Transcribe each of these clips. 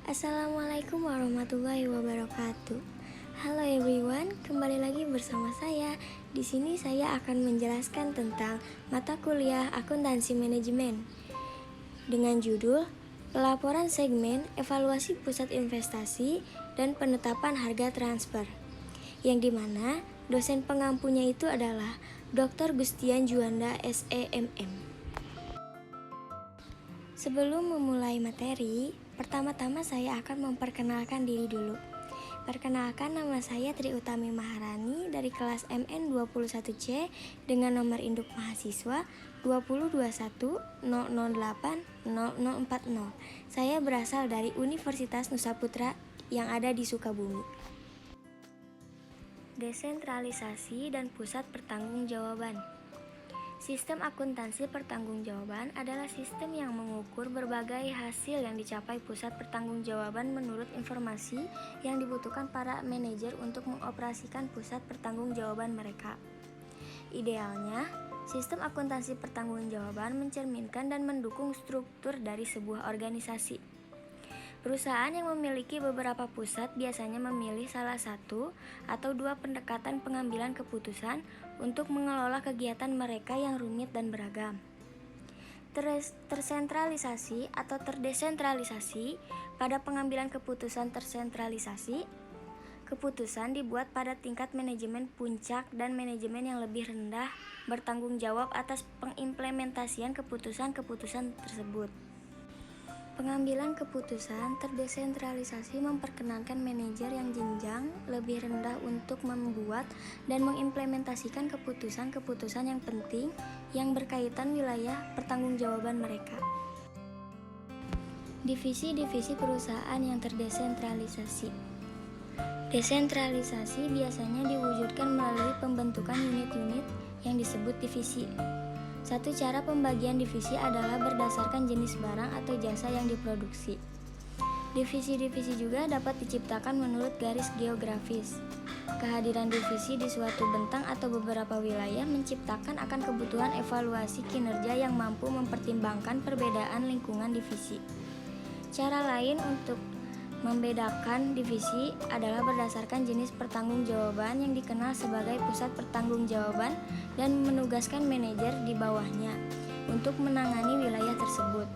Assalamualaikum warahmatullahi wabarakatuh. Halo everyone, kembali lagi bersama saya. Di sini saya akan menjelaskan tentang mata kuliah akuntansi manajemen dengan judul Pelaporan Segmen, Evaluasi Pusat Investasi, dan Penetapan Harga Transfer, yang dimana dosen pengampunya itu adalah Dr. Gustian Juanda SEMM. Sebelum memulai materi, pertama-tama saya akan memperkenalkan diri dulu. Perkenalkan, nama saya Tri Utami Maharani dari kelas MN21C dengan nomor induk mahasiswa 2021008040. Saya berasal dari Universitas Nusa Putra yang ada di Sukabumi. Desentralisasi dan pusat pertanggungjawaban. Sistem akuntansi pertanggungjawaban adalah sistem yang mengukur berbagai hasil yang dicapai pusat pertanggungjawaban menurut informasi yang dibutuhkan para manajer untuk mengoperasikan pusat pertanggungjawaban mereka. Idealnya, sistem akuntansi pertanggungjawaban mencerminkan dan mendukung struktur dari sebuah organisasi. Perusahaan yang memiliki beberapa pusat biasanya memilih salah satu atau dua pendekatan pengambilan keputusan untuk mengelola kegiatan mereka yang rumit dan beragam. Tersentralisasi atau terdesentralisasi. Pada pengambilan keputusan tersentralisasi, keputusan dibuat pada tingkat manajemen puncak dan manajemen yang lebih rendah bertanggung jawab atas pengimplementasian keputusan-keputusan tersebut. Pengambilan keputusan terdesentralisasi memperkenankan manajer yang jenjang lebih rendah untuk membuat dan mengimplementasikan keputusan-keputusan yang penting yang berkaitan wilayah pertanggungjawaban mereka. Divisi-divisi perusahaan yang terdesentralisasi. Desentralisasi biasanya diwujudkan melalui pembentukan unit-unit yang disebut divisi. Satu cara pembagian divisi adalah berdasarkan jenis barang atau jasa yang diproduksi. Divisi-divisi juga dapat diciptakan menurut garis geografis. Kehadiran divisi di suatu bentang atau beberapa wilayah menciptakan akan kebutuhan evaluasi kinerja yang mampu mempertimbangkan perbedaan lingkungan divisi. Cara lain untuk membedakan divisi adalah berdasarkan jenis pertanggungjawaban yang dikenal sebagai pusat pertanggungjawaban dan menugaskan manajer di bawahnya untuk menangani wilayah tersebut.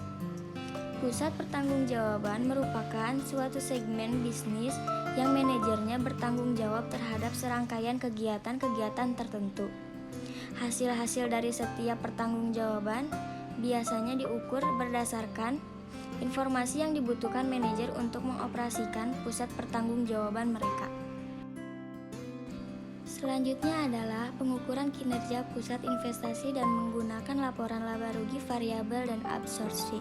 Pusat pertanggungjawaban merupakan suatu segmen bisnis yang manajernya bertanggung jawab terhadap serangkaian kegiatan-kegiatan tertentu. Hasil-hasil dari setiap pertanggungjawaban biasanya diukur berdasarkan informasi yang dibutuhkan manajer untuk mengoperasikan pusat pertanggungjawaban mereka. Selanjutnya adalah pengukuran kinerja pusat investasi dan menggunakan laporan laba rugi variabel dan absorpsi.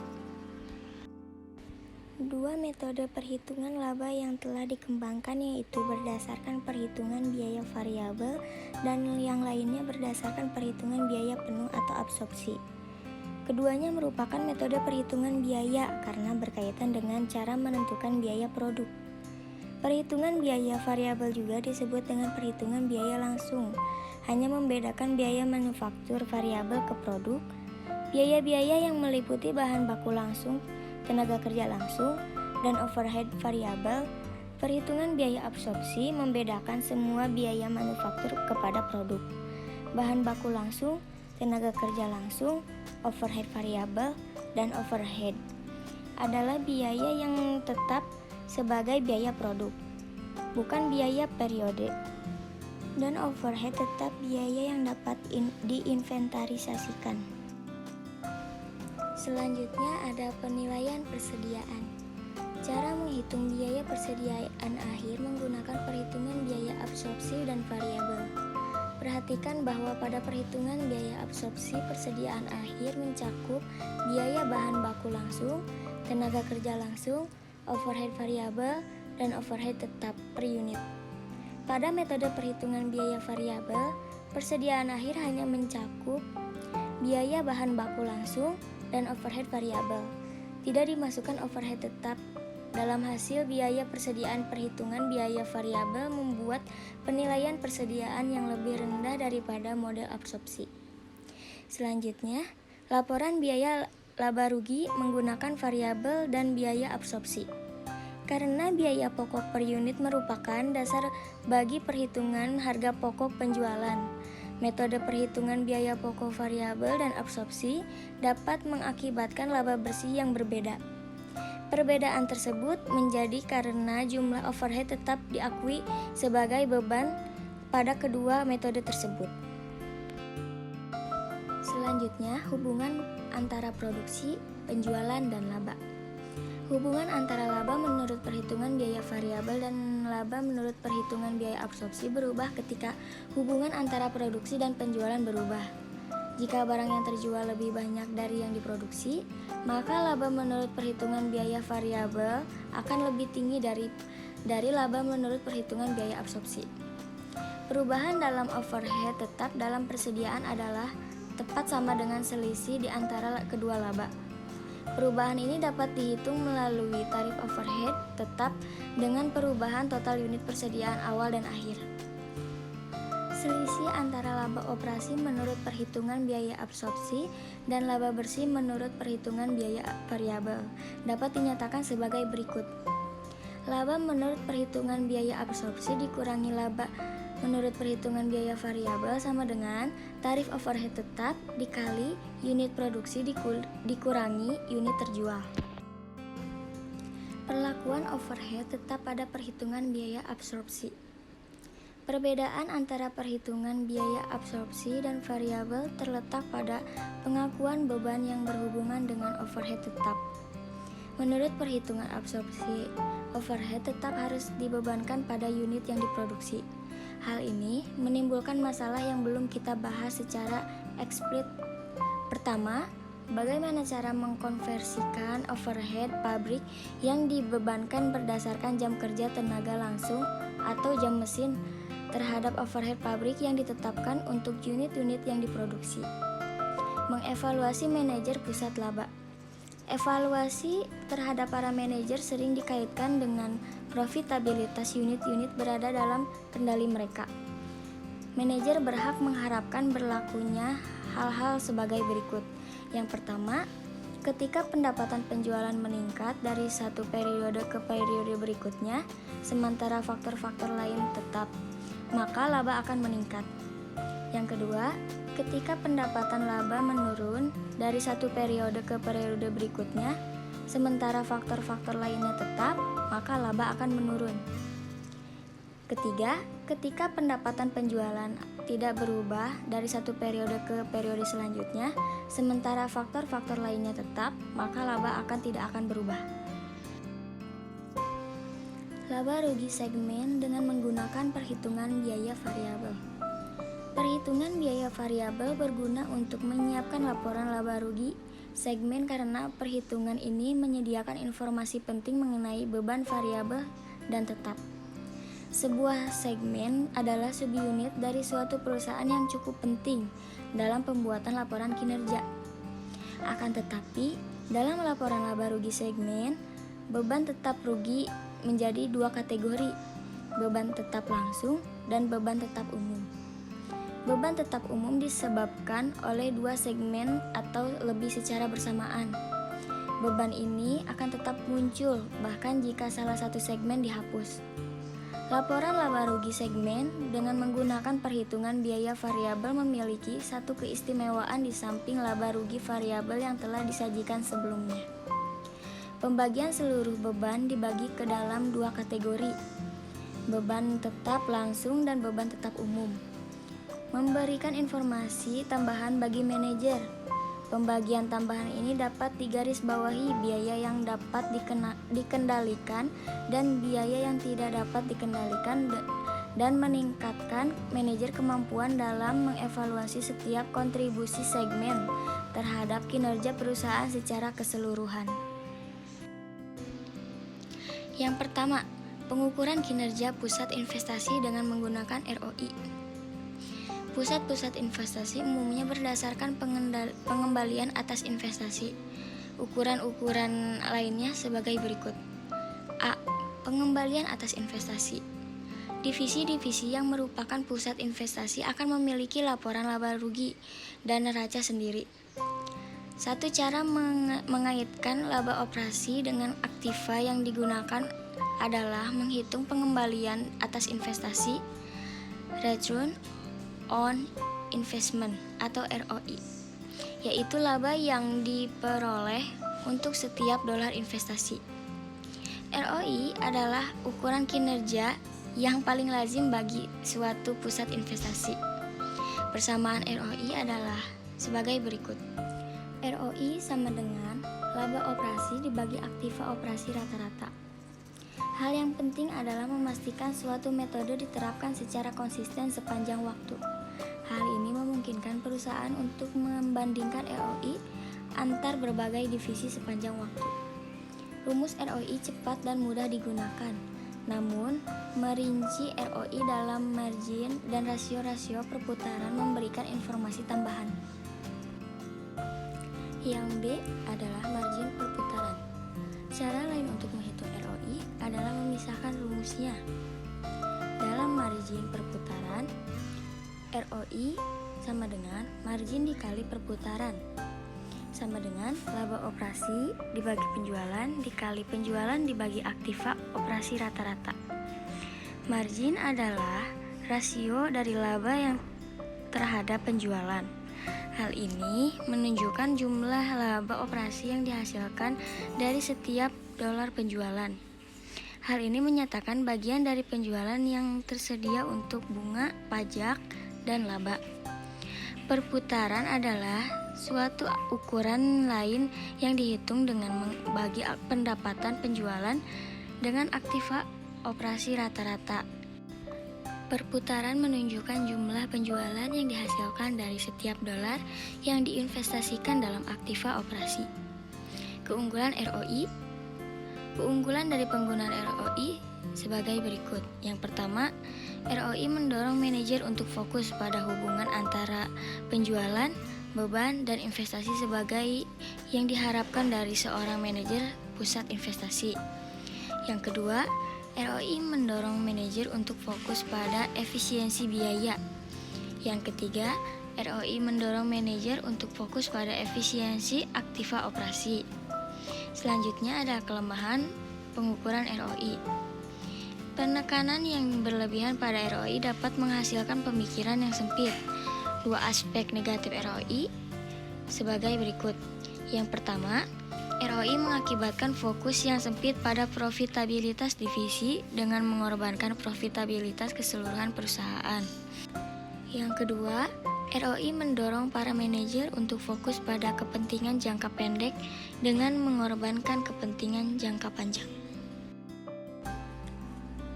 Dua metode perhitungan laba yang telah dikembangkan yaitu berdasarkan perhitungan biaya variabel dan yang lainnya berdasarkan perhitungan biaya penuh atau absorpsi. Keduanya merupakan metode perhitungan biaya karena berkaitan dengan cara menentukan biaya produk. Perhitungan biaya variabel juga disebut dengan perhitungan biaya langsung, hanya membedakan biaya manufaktur variabel ke produk, biaya-biaya yang meliputi bahan baku langsung, tenaga kerja langsung, dan overhead variabel. Perhitungan biaya absorpsi membedakan semua biaya manufaktur kepada produk, bahan baku langsung, tenaga kerja langsung, overhead variabel, dan overhead adalah biaya yang tetap sebagai biaya produk, bukan biaya periode. Dan overhead tetap biaya yang dapat diinventarisasikan. Selanjutnya ada penilaian persediaan. Cara menghitung biaya persediaan akhir menggunakan perhitungan biaya absorpsi dan variabel. Perhatikan bahwa pada perhitungan biaya absorpsi persediaan akhir mencakup biaya bahan baku langsung, tenaga kerja langsung, overhead variabel, dan overhead tetap per unit. Pada metode perhitungan biaya variabel, persediaan akhir hanya mencakup biaya bahan baku langsung dan overhead variabel. Tidak dimasukkan overhead tetap. Dalam hasil biaya persediaan perhitungan biaya variabel membuat penilaian persediaan yang lebih rendah daripada model absorpsi. Selanjutnya, laporan biaya laba rugi menggunakan variabel dan biaya absorpsi. Karena biaya pokok per unit merupakan dasar bagi perhitungan harga pokok penjualan, metode perhitungan biaya pokok variabel dan absorpsi dapat mengakibatkan laba bersih yang berbeda. Perbedaan tersebut menjadi karena jumlah overhead tetap diakui sebagai beban pada kedua metode tersebut. Selanjutnya, hubungan antara produksi, penjualan, dan laba. Hubungan antara laba menurut perhitungan biaya variabel dan laba menurut perhitungan biaya absorpsi berubah ketika hubungan antara produksi dan penjualan berubah. Jika barang yang terjual lebih banyak dari yang diproduksi, maka laba menurut perhitungan biaya variabel akan lebih tinggi dari laba menurut perhitungan biaya absorpsi. Perubahan dalam overhead tetap dalam persediaan adalah tepat sama dengan selisih di antara kedua laba. Perubahan ini dapat dihitung melalui tarif overhead tetap dengan perubahan total unit persediaan awal dan akhir. Selisih antara laba operasi menurut perhitungan biaya absorpsi dan laba bersih menurut perhitungan biaya variabel dapat dinyatakan sebagai berikut. Laba menurut perhitungan biaya absorpsi dikurangi laba menurut perhitungan biaya variabel sama dengan tarif overhead tetap dikali unit produksi dikurangi unit terjual. Perlakuan overhead tetap pada perhitungan biaya absorpsi. Perbedaan antara perhitungan biaya absorpsi dan variabel terletak pada pengakuan beban yang berhubungan dengan overhead tetap. Menurut perhitungan absorpsi, overhead tetap harus dibebankan pada unit yang diproduksi. Hal ini menimbulkan masalah yang belum kita bahas secara eksplisit. Pertama, bagaimana cara mengkonversikan overhead pabrik yang dibebankan berdasarkan jam kerja tenaga langsung atau jam mesin terhadap overhead pabrik yang ditetapkan untuk unit-unit yang diproduksi. Mengevaluasi manajer pusat laba. Evaluasi terhadap para manajer sering dikaitkan dengan profitabilitas unit-unit berada dalam kendali mereka. Manajer berhak mengharapkan berlakunya hal-hal sebagai berikut. Yang pertama, ketika pendapatan penjualan meningkat dari satu periode ke periode berikutnya, sementara faktor-faktor lain tetap, maka laba akan meningkat. Yang kedua, ketika pendapatan laba menurun dari satu periode ke periode berikutnya, sementara faktor-faktor lainnya tetap, maka laba akan menurun. Ketiga, ketika pendapatan penjualan tidak berubah dari satu periode ke periode selanjutnya, sementara faktor-faktor lainnya tetap, maka laba tidak akan berubah. Laba rugi segmen dengan menggunakan perhitungan biaya variabel. Perhitungan biaya variabel berguna untuk menyiapkan laporan laba rugi segmen karena perhitungan ini menyediakan informasi penting mengenai beban variabel dan tetap. Sebuah segmen adalah subunit dari suatu perusahaan yang cukup penting dalam pembuatan laporan kinerja. Akan tetapi, dalam laporan laba rugi segmen, beban tetap rugi menjadi dua kategori, beban tetap langsung dan beban tetap umum. Beban tetap umum disebabkan oleh dua segmen atau lebih secara bersamaan. Beban ini akan tetap muncul bahkan jika salah satu segmen dihapus. Laporan laba rugi segmen dengan menggunakan perhitungan biaya variabel memiliki satu keistimewaan di samping laba rugi variabel yang telah disajikan sebelumnya. Pembagian seluruh beban dibagi ke dalam dua kategori, beban tetap langsung dan beban tetap umum. Memberikan informasi tambahan bagi manajer. Pembagian tambahan ini dapat digarisbawahi biaya yang dapat dikendalikan dan biaya yang tidak dapat dikendalikan dan meningkatkan manajer kemampuan dalam mengevaluasi setiap kontribusi segmen terhadap kinerja perusahaan secara keseluruhan. Yang pertama, pengukuran kinerja pusat investasi dengan menggunakan ROI. Pusat-pusat investasi umumnya berdasarkan pengembalian atas investasi. Ukuran-ukuran lainnya sebagai berikut. A. Pengembalian atas investasi. Divisi-divisi yang merupakan pusat investasi akan memiliki laporan laba rugi dan neraca sendiri. Satu cara mengaitkan laba operasi dengan aktiva yang digunakan adalah menghitung pengembalian atas investasi, return on investment atau ROI, yaitu laba yang diperoleh untuk setiap dolar investasi. ROI adalah ukuran kinerja yang paling lazim bagi suatu pusat investasi. Persamaan ROI adalah sebagai berikut. ROI sama dengan laba operasi dibagi aktiva operasi rata-rata. Hal yang penting adalah memastikan suatu metode diterapkan secara konsisten sepanjang waktu. Hal ini memungkinkan perusahaan untuk membandingkan ROI antar berbagai divisi sepanjang waktu. Rumus ROI cepat dan mudah digunakan, namun merinci ROI dalam margin dan rasio-rasio perputaran memberikan informasi tambahan. Yang B adalah margin perputaran. Cara lain untuk menghitung ROI adalah memisahkan rumusnya. Dalam margin perputaran, ROI sama dengan margin dikali perputaran, sama dengan laba operasi dibagi penjualan dibagi aktiva operasi rata-rata. Margin adalah rasio dari laba yang terhadap penjualan. Hal ini menunjukkan jumlah laba operasi yang dihasilkan dari setiap dolar penjualan. Hal ini menyatakan bagian dari penjualan yang tersedia untuk bunga, pajak, dan laba. Perputaran adalah suatu ukuran lain yang dihitung dengan membagi pendapatan penjualan dengan aktiva operasi rata-rata. Perputaran menunjukkan jumlah penjualan yang dihasilkan dari setiap dolar yang diinvestasikan dalam aktiva operasi. Keunggulan ROI. Keunggulan dari penggunaan ROI sebagai berikut. Yang pertama, ROI mendorong manajer untuk fokus pada hubungan antara penjualan, beban, dan investasi sebagai yang diharapkan dari seorang manajer pusat investasi. Yang kedua, ROI mendorong manajer untuk fokus pada efisiensi biaya. Yang ketiga, ROI mendorong manajer untuk fokus pada efisiensi aktiva operasi. Selanjutnya ada kelemahan pengukuran ROI. Penekanan yang berlebihan pada ROI dapat menghasilkan pemikiran yang sempit. Dua aspek negatif ROI sebagai berikut. Yang pertama, ROI mengakibatkan fokus yang sempit pada profitabilitas divisi dengan mengorbankan profitabilitas keseluruhan perusahaan. Yang kedua, ROI mendorong para manajer untuk fokus pada kepentingan jangka pendek dengan mengorbankan kepentingan jangka panjang.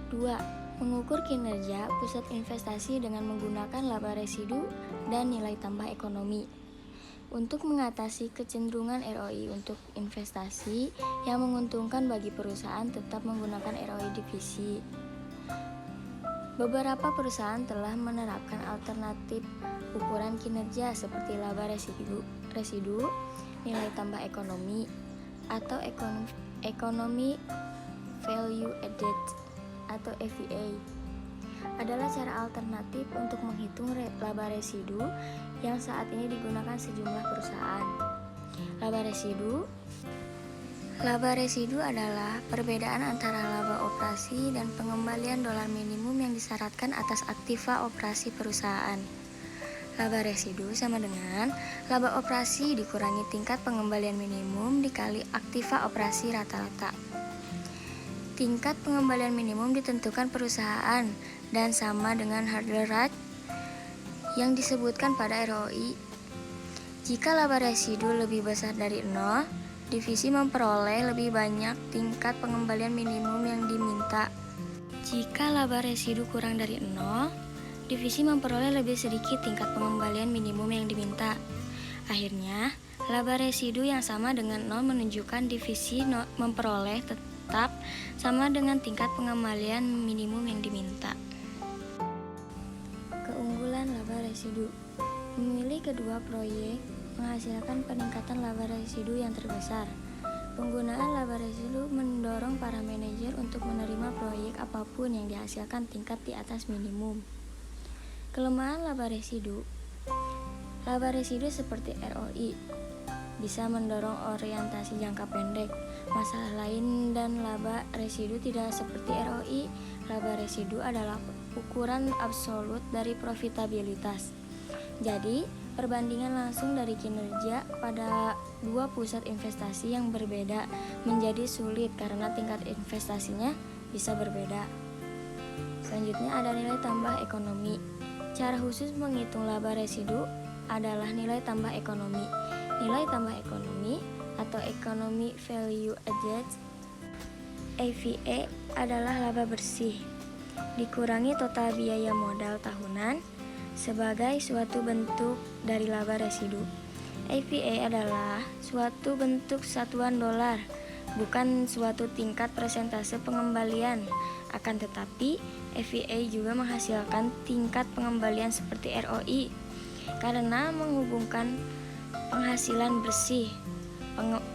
2. Mengukur kinerja pusat investasi dengan menggunakan laba residu dan nilai tambah ekonomi. Untuk mengatasi kecenderungan ROI untuk investasi yang menguntungkan bagi perusahaan tetap menggunakan ROI divisi. Beberapa perusahaan telah menerapkan alternatif ukuran kinerja seperti laba residu, nilai tambah ekonomi, atau economy value added atau EVA. Adalah cara alternatif untuk menghitung laba residu yang saat ini digunakan sejumlah perusahaan. Laba residu adalah perbedaan antara laba operasi dan pengembalian dolar minimum yang disyaratkan atas aktiva operasi perusahaan. Laba residu sama dengan laba operasi dikurangi tingkat pengembalian minimum dikali aktiva operasi rata-rata. Tingkat pengembalian minimum ditentukan perusahaan dan sama dengan hurdle rate yang disebutkan pada ROI. Jika laba residu lebih besar dari 0, divisi memperoleh lebih banyak tingkat pengembalian minimum yang diminta. Jika laba residu kurang dari 0, divisi memperoleh lebih sedikit tingkat pengembalian minimum yang diminta. Akhirnya, laba residu yang sama dengan 0 menunjukkan divisi memperoleh tetap sama dengan tingkat pengembalian minimum yang diminta. Keunggulan laba residu. Memilih kedua proyek menghasilkan peningkatan laba residu yang terbesar. Penggunaan laba residu mendorong para manajer untuk menerima proyek apapun yang dihasilkan tingkat di atas minimum. Kelemahan laba residu. Laba residu seperti ROI bisa mendorong orientasi jangka pendek. Masalah lain dan laba residu tidak seperti ROI. Laba residu adalah ukuran absolut dari profitabilitas. Jadi, perbandingan langsung dari kinerja pada dua pusat investasi yang berbeda menjadi sulit karena tingkat investasinya bisa berbeda. Selanjutnya ada nilai tambah ekonomi. Cara khusus menghitung laba residu adalah nilai tambah ekonomi. Nilai tambah ekonomi atau Economy Value Added (EVA) adalah laba bersih dikurangi total biaya modal tahunan sebagai suatu bentuk dari laba residu. EVA adalah suatu bentuk satuan dolar, bukan suatu tingkat persentase pengembalian. Akan tetapi, EVA juga menghasilkan tingkat pengembalian seperti ROI karena menghubungkan penghasilan bersih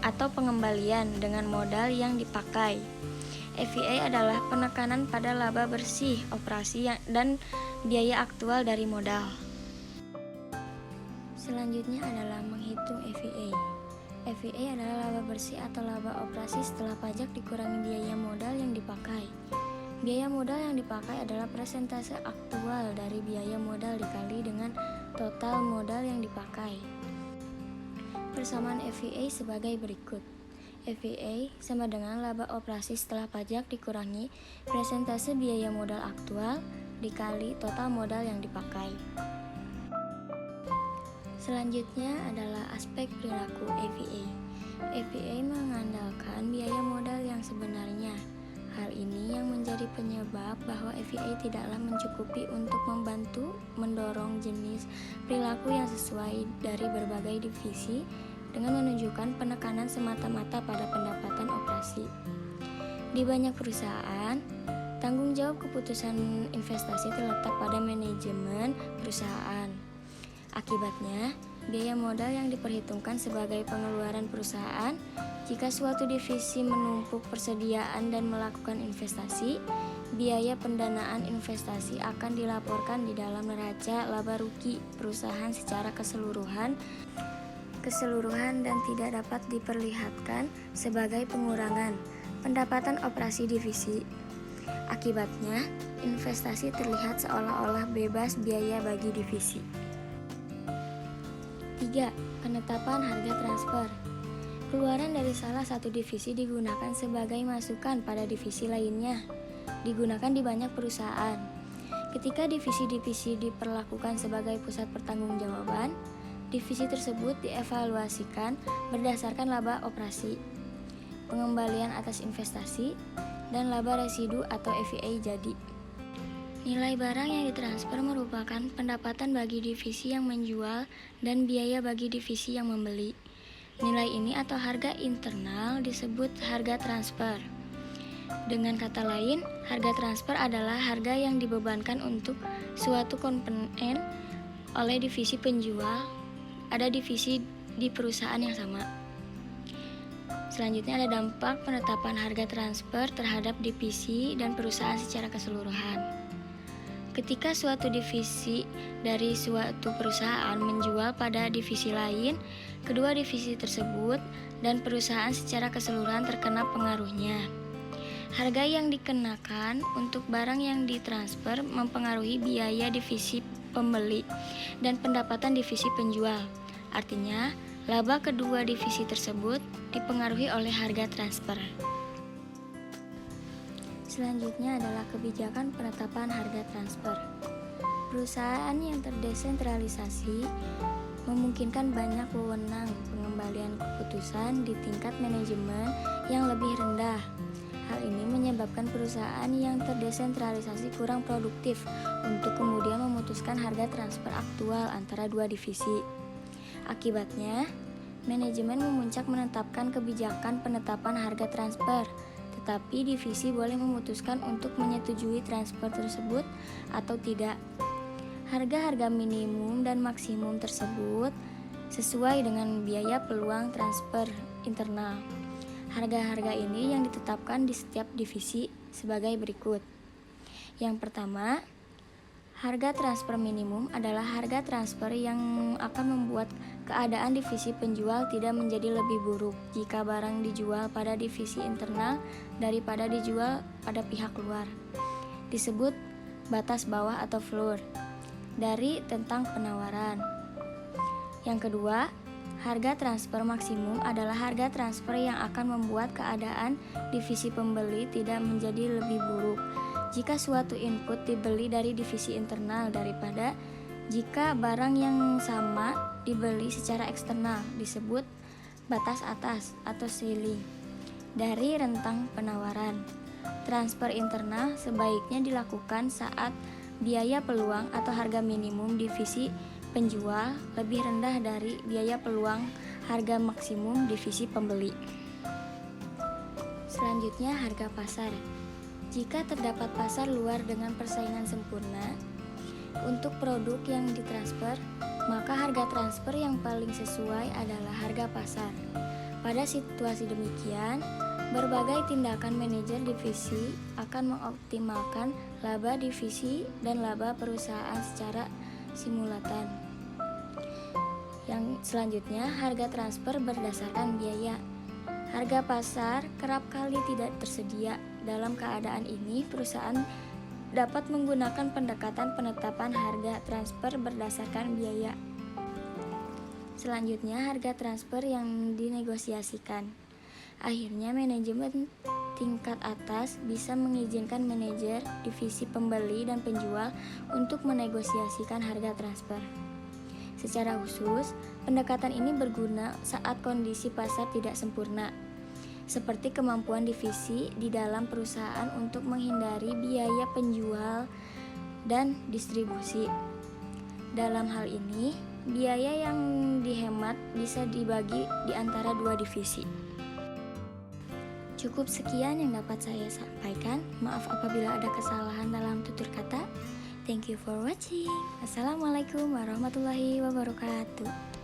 atau pengembalian dengan modal yang dipakai. EVA adalah penekanan pada laba bersih operasi dan biaya aktual dari modal. Selanjutnya adalah menghitung EVA. EVA adalah laba bersih atau laba operasi setelah pajak dikurangi biaya modal yang dipakai. Biaya modal yang dipakai adalah persentase aktual dari biaya modal dikali dengan total modal yang dipakai. Persamaan EVA sebagai berikut. EVA sama dengan laba operasi setelah pajak dikurangi persentase biaya modal aktual dikali total modal yang dipakai. Selanjutnya adalah aspek perilaku EVA. EVA mengandalkan biaya modal yang sebenarnya. Hal ini yang menjadi penyebab bahwa EVA tidaklah mencukupi untuk membantu mendorong jenis perilaku yang sesuai dari berbagai divisi dengan menunjukkan penekanan semata-mata pada pendapatan operasi. Di banyak perusahaan, tanggung jawab keputusan investasi terletak pada manajemen perusahaan. Akibatnya, biaya modal yang diperhitungkan sebagai pengeluaran perusahaan. Jika suatu divisi menumpuk persediaan dan melakukan investasi, biaya pendanaan investasi akan dilaporkan di dalam neraca laba rugi perusahaan secara keseluruhan dan tidak dapat diperlihatkan sebagai pengurangan pendapatan operasi divisi. Akibatnya, investasi terlihat seolah-olah bebas biaya bagi divisi. 3. Penetapan harga transfer. Keluaran dari salah satu divisi digunakan sebagai masukan pada divisi lainnya. Digunakan di banyak perusahaan. Ketika divisi-divisi diperlakukan sebagai pusat pertanggungjawaban, divisi tersebut dievaluasikan berdasarkan laba operasi, pengembalian atas investasi, dan laba residu atau EVA jadi. Nilai barang yang ditransfer merupakan pendapatan bagi divisi yang menjual dan biaya bagi divisi yang membeli. Nilai ini atau harga internal disebut harga transfer. Dengan kata lain, harga transfer adalah harga yang dibebankan untuk suatu komponen oleh divisi penjual ada divisi di perusahaan yang sama. Selanjutnya ada dampak penetapan harga transfer terhadap divisi dan perusahaan secara keseluruhan. Ketika suatu divisi dari suatu perusahaan menjual pada divisi lain, kedua divisi tersebut dan perusahaan secara keseluruhan terkena pengaruhnya. Harga yang dikenakan untuk barang yang ditransfer mempengaruhi biaya divisi pembeli dan pendapatan divisi penjual. Artinya, laba kedua divisi tersebut dipengaruhi oleh harga transfer. Selanjutnya adalah kebijakan penetapan harga transfer. Perusahaan yang terdesentralisasi memungkinkan banyak wewenang pengembalian keputusan di tingkat manajemen yang lebih rendah. Hal ini menyebabkan perusahaan yang terdesentralisasi kurang produktif untuk kemudian memutuskan harga transfer aktual antara dua divisi. Akibatnya, manajemen memuncak menetapkan kebijakan penetapan harga transfer, tetapi divisi boleh memutuskan untuk menyetujui transfer tersebut atau tidak. Harga-harga minimum dan maksimum tersebut sesuai dengan biaya peluang transfer internal. Harga-harga ini yang ditetapkan di setiap divisi sebagai berikut. Yang pertama, Harga transfer minimum adalah harga transfer yang akan membuat keadaan divisi penjual tidak menjadi lebih buruk jika barang dijual pada divisi internal daripada dijual pada pihak luar. Disebut batas bawah atau floor dari tentang penawaran. Yang kedua, harga transfer maksimum adalah harga transfer yang akan membuat keadaan divisi pembeli tidak menjadi lebih buruk jika suatu input dibeli dari divisi internal daripada jika barang yang sama dibeli secara eksternal, disebut batas atas atau ceiling dari rentang penawaran. Transfer internal sebaiknya dilakukan saat biaya peluang atau harga minimum divisi penjual lebih rendah dari biaya peluang harga maksimum divisi pembeli. Selanjutnya, harga pasar. Jika terdapat pasar luar dengan persaingan sempurna untuk produk yang ditransfer, maka harga transfer yang paling sesuai adalah harga pasar. Pada situasi demikian, berbagai tindakan manajer divisi akan mengoptimalkan laba divisi dan laba perusahaan secara simultan. Yang selanjutnya, harga transfer berdasarkan biaya. Harga pasar kerap kali tidak tersedia. Dalam keadaan ini, perusahaan dapat menggunakan pendekatan penetapan harga transfer berdasarkan biaya. Selanjutnya, harga transfer yang dinegosiasikan. Akhirnya, manajemen tingkat atas bisa mengizinkan manajer divisi pembeli dan penjual untuk menegosiasikan harga transfer. Secara khusus, pendekatan ini berguna saat kondisi pasar tidak sempurna, seperti kemampuan divisi di dalam perusahaan untuk menghindari biaya penjual dan distribusi. Dalam hal ini, biaya yang dihemat bisa dibagi di antara dua divisi. Cukup sekian yang dapat saya sampaikan. Maaf apabila ada kesalahan dalam tutur kata. Thank you for watching. Assalamualaikum warahmatullahi wabarakatuh.